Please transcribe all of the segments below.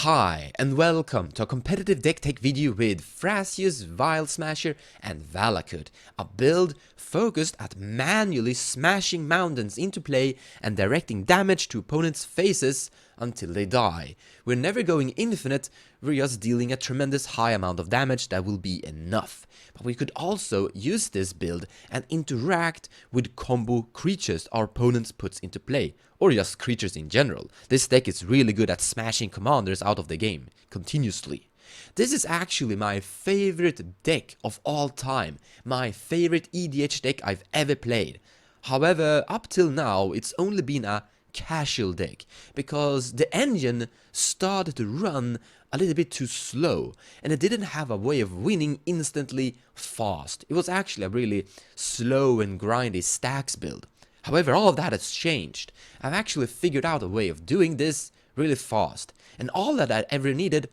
Hi and welcome to a competitive deck tech video with Thrasius, Vile Smasher and Valakut, a build focused at manually smashing mountains into play and directing damage to opponents' faces until they die. We're never going infinite, we're just dealing a tremendous high amount of damage that will be enough. But we could also use this build and interact with combo creatures our opponents puts into play, or just creatures in general. This deck is really good at smashing commanders out of the game, continuously. This is actually my favorite deck of all time, my favorite EDH deck I've ever played. However, up till now, it's only been a casual deck, because the engine started to run a little bit too slow, and it didn't have a way of winning instantly fast. It was actually a really slow and grindy stacks build. However, all of that has changed. I've actually figured out a way of doing this really fast, and all that I ever needed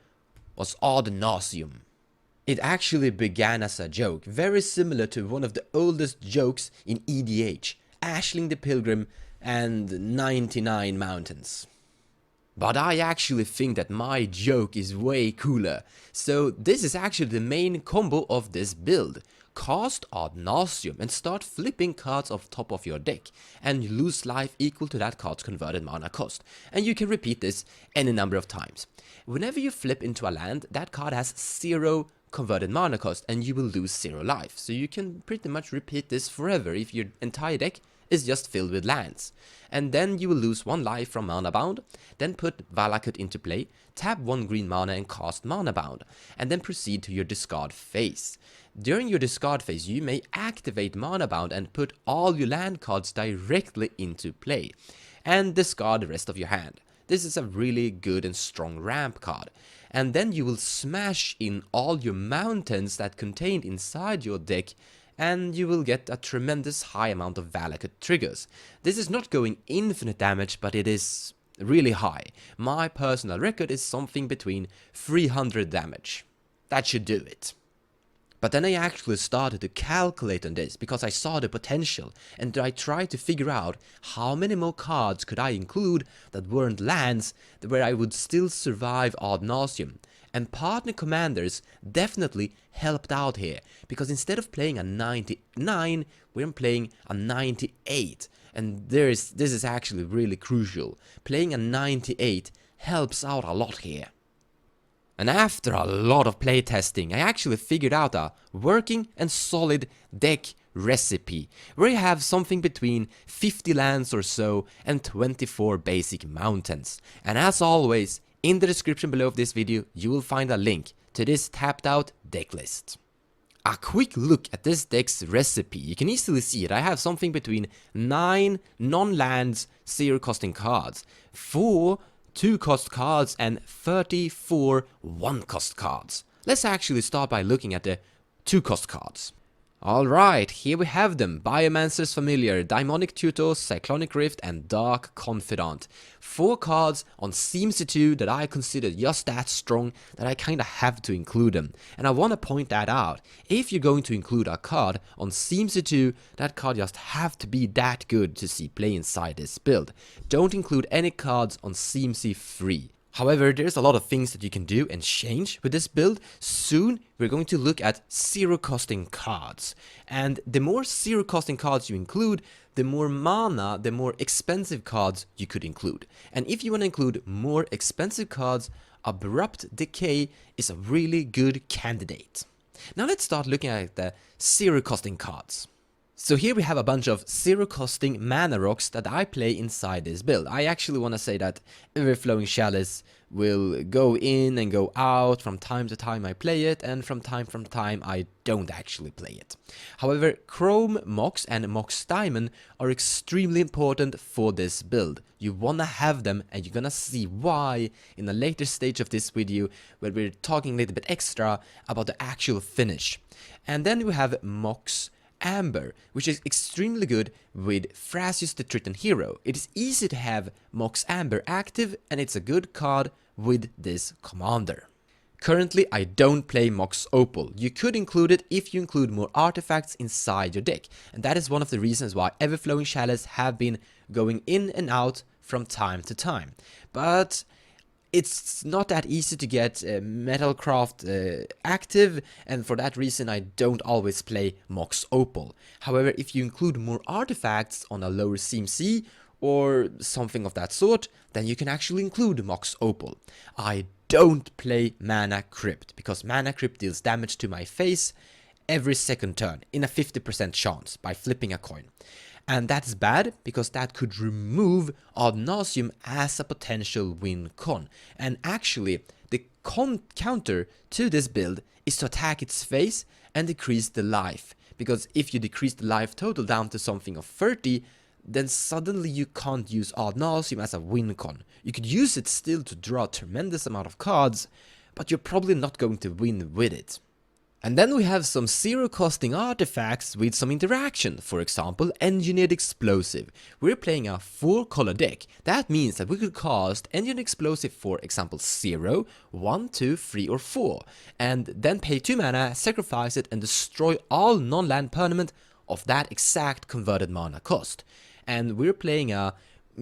was nauseam. It actually began as a joke, very similar to one of the oldest jokes in EDH, Ashling the Pilgrim and 99 Mountains. But I actually think that my joke is way cooler, so this is actually the main combo of this build. Cast nauseam and start flipping cards off top of your deck, and you lose life equal to that card's converted mana cost, and you can repeat this any number of times. Whenever you flip into a land, that card has 0 converted mana cost and you will lose 0 life, so you can pretty much repeat this forever if your entire deck is just filled with lands. And then you will lose 1 life from Mana Bound, then put Valakut into play, tap 1 green mana and cast Mana Bound, and then proceed to your discard phase. During your discard phase, you may activate Mana Bound and put all your land cards directly into play, and discard the rest of your hand. This is a really good and strong ramp card. And then you will smash in all your mountains that contained inside your deck, and you will get a tremendous high amount of Valakut triggers. This is not going infinite damage, but it is really high. My personal record is something between 300 damage. That should do it. But then I actually started to calculate on this, because I saw the potential, and I tried to figure out how many more cards could I include that weren't lands, where I would still survive nauseam. And partner commanders definitely helped out here, because instead of playing a 99, we're playing a 98. And this is actually really crucial. Playing a 98 helps out a lot here. And after a lot of playtesting, I actually figured out a working and solid deck recipe, where you have something between 50 lands or so and 24 basic mountains. And as always, in the description below of this video, you will find a link to this tapped out deck list. A quick look at this deck's recipe. You can easily see it. I have something between 9 non-lands 0 costing cards, 4 2-cost cards and 34 1-cost cards. Let's actually start by looking at the 2-cost cards. Alright, here we have them: Biomancer's Familiar, Daimonic Tutors, Cyclonic Rift and Dark Confidant. 4 cards on cEDH that I consider just that strong that I kinda have to include them. And I wanna point that out. If you're going to include a card on cEDH, that card just have to be that good to see play inside this build. Don't include any cards on cEDH 3. However, there's a lot of things that you can do and change with this build. Soon, we're going to look at 0 costing cards. And the more 0 costing cards you include, the more mana, the more expensive cards you could include. And if you want to include more expensive cards, Abrupt Decay is a really good candidate. Now let's start looking at the 0 costing cards. So here we have a bunch of 0 costing mana rocks that I play inside this build. I actually want to say that Everflowing Chalice will go in and go out from time to time I play it, and from time I don't actually play it. However, Chrome Mox and Mox Diamond are extremely important for this build. You want to have them, and you're gonna see why in a later stage of this video, where we're talking a little bit extra about the actual finish. And then we have Mox Amber, which is extremely good with Thrasius the Triton Hero. It is easy to have Mox Amber active, and it's a good card with this commander. Currently, I don't play Mox Opal. You could include it if you include more artifacts inside your deck, and that is one of the reasons why Everflowing Chalice have been going in and out from time to time. But It's not that easy to get Metalcraft active, and for that reason I don't always play Mox Opal. However, if you include more artifacts on a lower CMC or something of that sort, then you can actually include Mox Opal. I don't play Mana Crypt, because Mana Crypt deals damage to my face every second turn in a 50% chance by flipping a coin. And that's bad, because that could remove Ad Nauseam as a potential win con. And actually, the counter to this build is to attack its face and decrease the life. Because if you decrease the life total down to something of 30, then suddenly you can't use Ad Nauseam as a win con. You could use it still to draw a tremendous amount of cards, but you're probably not going to win with it. And then we have some zero costing artifacts with some interaction. For example, Engineered Explosive. We're playing a 4-color deck. That means that we could cast Engineered Explosive, for example 0, 1, 2, 3 or 4. And then pay 2 mana, sacrifice it and destroy all non-land permanent of that exact converted mana cost. And we're playing a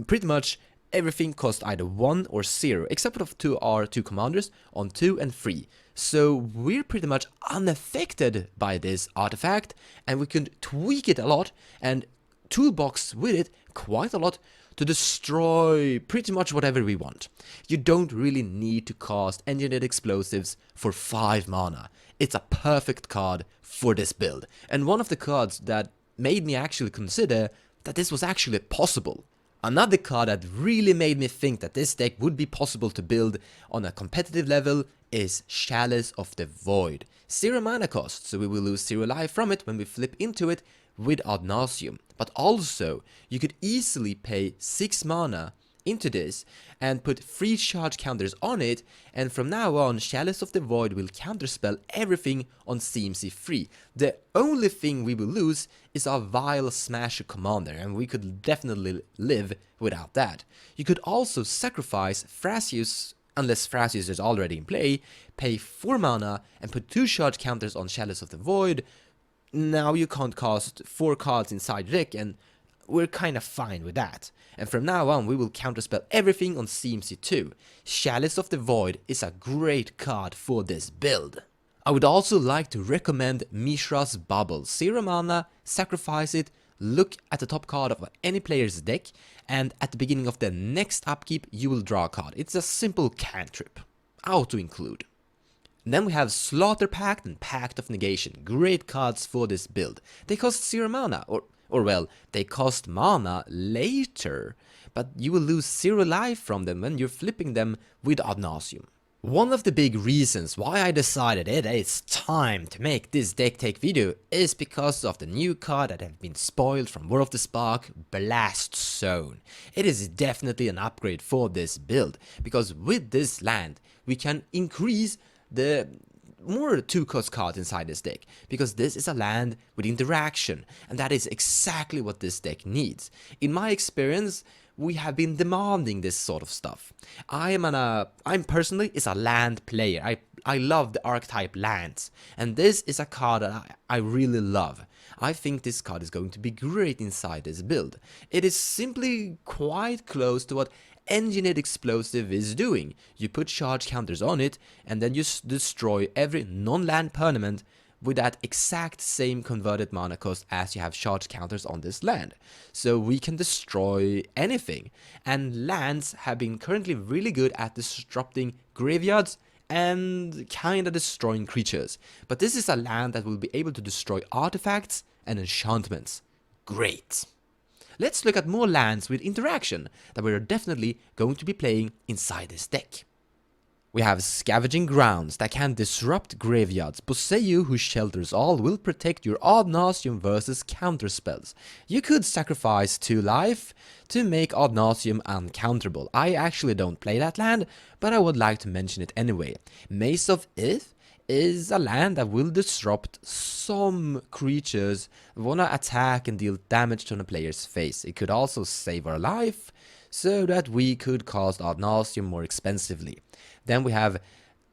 pretty much everything cost either 1 or 0, except for our two commanders on 2 and 3. So we're pretty much unaffected by this artifact, and we can tweak it a lot and toolbox with it quite a lot to destroy pretty much whatever we want. You don't really need to cast Engineered Explosives for 5 mana. It's a perfect card for this build, and one of the cards that made me actually consider that this was actually possible. Another card that really made me think that this deck would be possible to build on a competitive level is Chalice of the Void. 0 mana cost, so we will lose 0 life from it when we flip into it with Ad Nauseam. But also, you could easily pay 6 mana into this and put 3 charge counters on it, and from now on Chalice of the Void will counterspell everything on CMC 3. The only thing we will lose is our Vile Smasher commander, and we could definitely live without that. You could also sacrifice Thrasius, unless Thrasius is already in play, pay 4 mana and put 2 charge counters on Chalice of the Void. Now you can't cast 4 cards inside the deck, and we're kinda fine with that. And from now on we will counterspell everything on CMC 2. Chalice of the Void is a great card for this build. I would also like to recommend Mishra's Bubble. 0 mana, sacrifice it, look at the top card of any player's deck, and at the beginning of the next upkeep you will draw a card. It's a simple cantrip. Auto-include. Then we have Slaughter Pact and Pact of Negation. Great cards for this build. They cost 0 mana, or well, they cost mana later, but you will lose 0 life from them when you're flipping them with Ad Nauseam. One of the big reasons why I decided it is time to make this deck take video is because of the new card that have been spoiled from War of the Spark, Blast Zone. It is definitely an upgrade for this build, because with this land we can increase the more 2-cost cards inside this deck, because this is a land with interaction, and that is exactly what this deck needs. In my experience, we have been demanding this sort of stuff. I'm personally is a land player. I love the archetype lands, and this is a card that I really love. I think this card is going to be great inside this build. It is simply quite close to what Engineered Explosive is doing. You put charge counters on it, and then you destroy every non-land permanent with that exact same converted mana cost as you have charge counters on this land. So we can destroy anything, and lands have been currently really good at disrupting graveyards and kinda destroying creatures. But this is a land that will be able to destroy artifacts and enchantments. Great! Let's look at more lands with interaction that we're definitely going to be playing inside this deck. We have Scavenging Grounds that can disrupt graveyards. Boseyu, who shelters all, will protect your Ad Nauseam versus counter spells. You could sacrifice 2 life to make Ad Nauseam uncounterable. I actually don't play that land, but I would like to mention it anyway. Maze of Ith is a land that will disrupt some creatures that wanna attack and deal damage to a player's face. It could also save our life, so that we could cast Ad Nauseam more expensively. Then we have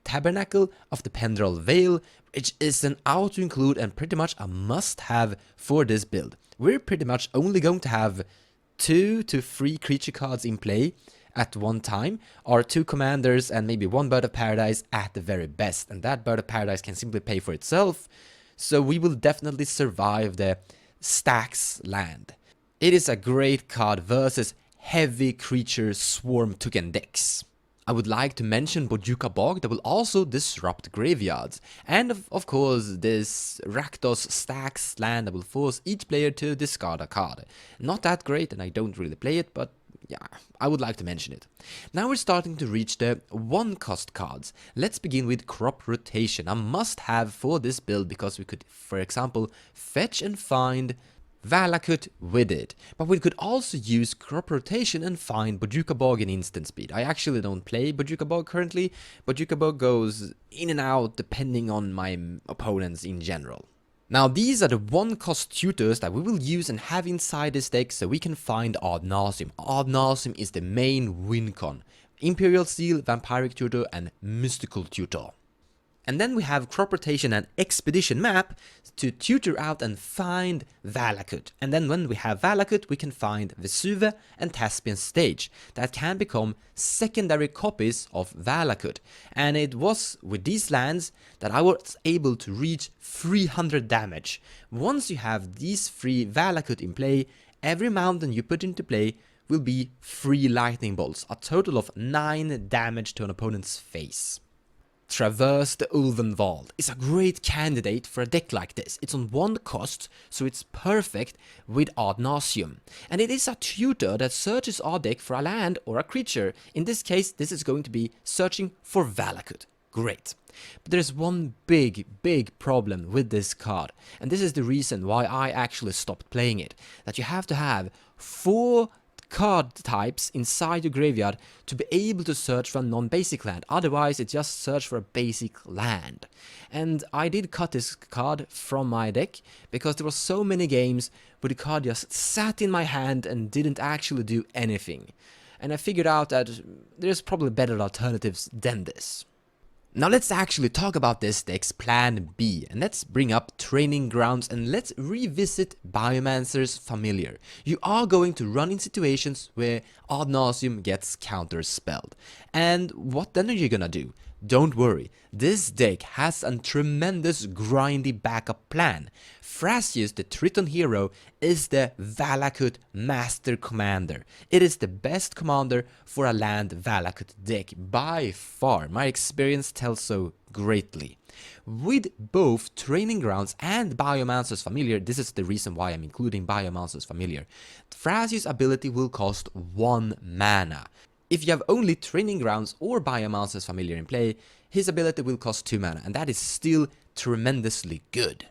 Tabernacle of the Pendral Veil, which is an auto-include and pretty much a must-have for this build. We're pretty much only going to have 2 to 3 creature cards in play, at one time, or 2 commanders and maybe 1 bird of paradise at the very best, and that bird of paradise can simply pay for itself, so we will definitely survive the stacks land. It is a great card versus heavy creature swarm token decks. I would like to mention Bojuka Bog that will also disrupt graveyards, and of course this Rakdos stacks land that will force each player to discard a card. Not that great, and I don't really play it, but yeah, I would like to mention it. Now we're starting to reach the 1-cost cards. Let's begin with Crop Rotation, a must-have for this build because we could, for example, fetch and find Valakut with it, but we could also use Crop Rotation and find Bojuka Bog in instant speed. I actually don't play Bojuka Bog currently. Bojuka Bog goes in and out depending on my opponents in general. Now these are the 1-cost tutors that we will use and have inside this deck so we can find Ad Nauseam. Ad Nauseam is the main win con. Imperial Seal, Vampiric Tutor and Mystical Tutor. And then we have Crop Rotation and Expedition Map to tutor out and find Valakut. And then when we have Valakut, we can find Vesuva and Taspian Stage that can become secondary copies of Valakut. And it was with these lands that I was able to reach 300 damage. Once you have these 3 Valakut in play, every mountain you put into play will be 3 lightning bolts, a total of 9 damage to an opponent's face. Traverse the Ulvenwald is a great candidate for a deck like this. It's on 1 cost, so it's perfect with Ad Nauseam. And it is a tutor that searches our deck for a land or a creature. In this case, this is going to be searching for Valakut. Great. But there's one big problem with this card. And this is the reason why I actually stopped playing it. That you have to have 4 card types inside your graveyard to be able to search for a non-basic land. Otherwise, it just search for a basic land. And I did cut this card from my deck because there were so many games where the card just sat in my hand and didn't actually do anything. And I figured out that there's probably better alternatives than this. Now let's actually talk about this deck's plan B, and let's bring up Training Grounds and let's revisit Biomancer's Familiar. You are going to run in situations where Ad Nauseam gets counterspelled. And what then are you gonna do? Don't worry, this deck has a tremendous grindy backup plan. Thrasius, the Triton hero, is the Valakut Master Commander. It is the best commander for a land Valakut deck by far. My experience tells so greatly. With both Training Grounds and Biomancer's Familiar, this is the reason why I'm including Biomancer's Familiar, Thrasius' ability will cost 1 mana. If you have only Training Grounds or Biomancer's Familiar in play, his ability will cost 2 mana, and that is still tremendously good.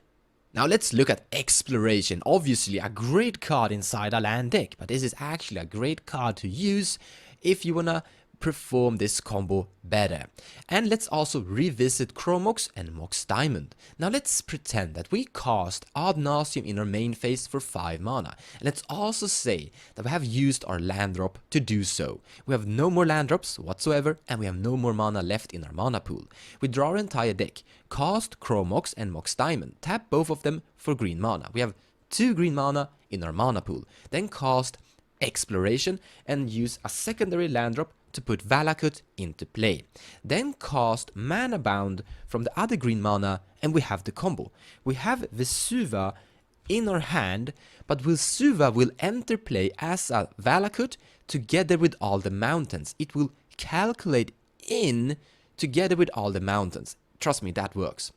Now let's look at Exploration. Obviously a great card inside a land deck, but this is actually a great card to use if you wanna perform this combo better. And let's also revisit Chromox and Mox Diamond. Now let's pretend that we cast Ad Nauseam in our main phase for 5 mana. And let's also say that we have used our land drop to do so. We have no more land drops whatsoever, and we have no more mana left in our mana pool. We draw our entire deck, cast Chromox and Mox Diamond, tap both of them for green mana. We have 2 green mana in our mana pool. Then cast Exploration and use a secondary land drop to put Valakut into play. Then cast Mana Bound from the other green mana and we have the combo. We have Vesuva in our hand, but Vesuva will enter play as a Valakut together with all the mountains. It will calculate in together with all the mountains. Trust me, that works.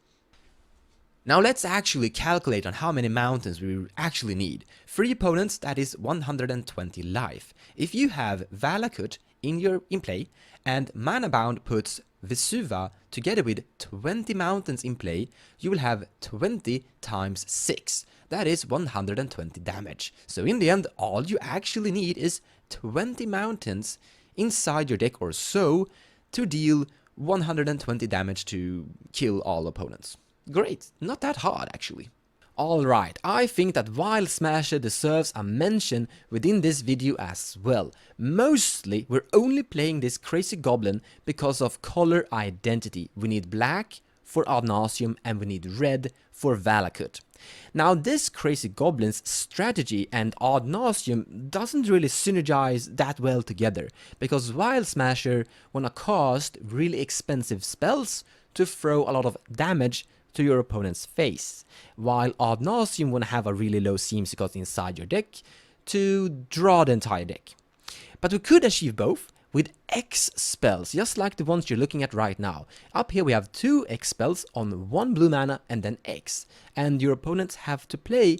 Now let's actually calculate on how many mountains we actually need. 3 opponents, that is 120 life. If you have Valakut in play and Mana Bound puts Vesuva together with 20 mountains in play, you will have 20 times 6. That is 120 damage. So in the end, all you actually need is 20 mountains inside your deck or so to deal 120 damage to kill all opponents. Great, not that hard actually. Alright, I think that Wild Smasher deserves a mention within this video as well. Mostly, we're only playing this crazy goblin because of color identity. We need black for ad nauseam, and we need red for Valakut. Now this crazy goblin's strategy and ad nauseam doesn't really synergize that well together, because Vial Smasher wanna cast really expensive spells to throw a lot of damage to your opponent's face, while ad nauseam wanna have a really low seams cost inside your deck to draw the entire deck. But we could achieve both with X spells, just like the ones you're looking at right now. Up here we have 2 X spells on 1 blue mana and then X, and your opponents have to pay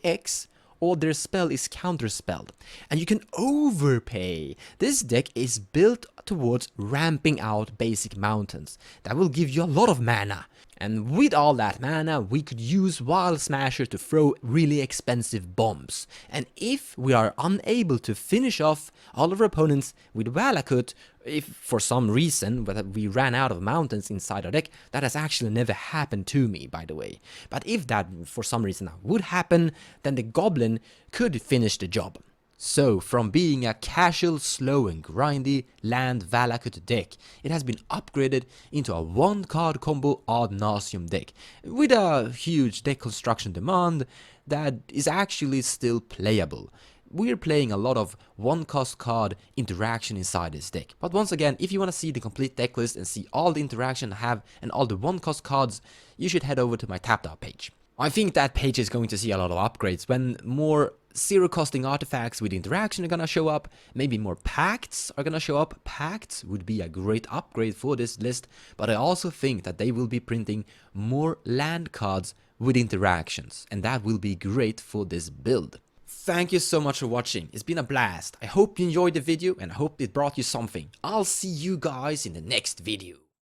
X or their spell is counterspelled. And you can overpay. This deck is built towards ramping out basic mountains. That will give you a lot of mana. And with all that mana, we could use Vial Smasher to throw really expensive bombs. And if we are unable to finish off all of our opponents with Valakut, if for some reason we ran out of mountains inside our deck, that has actually never happened to me, by the way. But if that for some reason would happen, then the Goblin could finish the job. So, from being a casual, slow and grindy land Valakut deck, it has been upgraded into a 1-card combo ad nauseam deck, with a huge deck construction demand that is actually still playable. We're playing a lot of 1-cost card interaction inside this deck. But once again, if you want to see the complete deck list and see all the interaction I have and all the 1-cost cards, you should head over to my tapped out page. I think that page is going to see a lot of upgrades when more zero-costing artifacts with interaction are gonna show up, maybe more pacts are gonna show up. Pacts would be a great upgrade for this list, but I also think that they will be printing more land cards with interactions, and that will be great for this build. Thank you so much for watching, it's been a blast. I hope you enjoyed the video and I hope it brought you something. I'll see you guys in the next video.